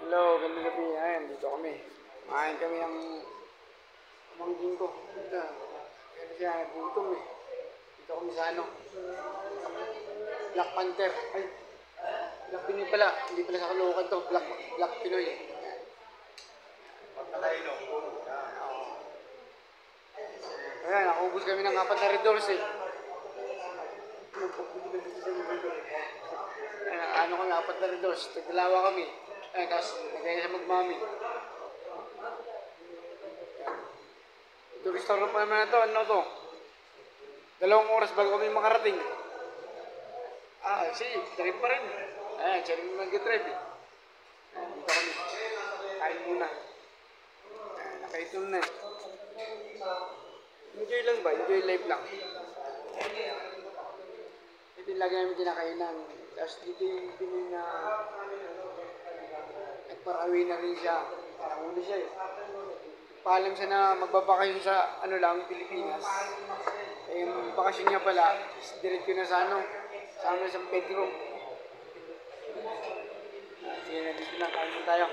Hello, ganda gabi. Ayan, dito kami. Kumain kami ng pamangkin ko. Dito. Kaya siya, gutom eh. Dito kami sa ano, Black Panther. Ay, Black Pinoy pala. Hindi pala sa Caloocan to. Black Pinoy. Pagkakainom. Ayan, nakubos kami ng 4 na Red Doors eh. Ayan, ano kami, 4 na Red Doors. Tagdalawa kami. Ayan, tapos nagkaya siya magmami. Ito restaurant pa naman na to. Ano to? 2 oras bago kami makarating. Trip pa rin. Ayan, siya rin nag-drive eh. Ayan, dito kami. Kain muna. Ayan, nakaitom na eh. Enjoy lang ba? Enjoy life lang. Ito yung lagi namin kinakainan. Tapos dito yung Pinoy na nagparawi na rin siya. Nakuna siya eh. Paalam siya na magbabakasyon sa ano lang, Pilipinas. Eh, yung bakasyon niya pala, direct ko na sa ano, sa San Pedro. Sige, nandito na, kain tayo.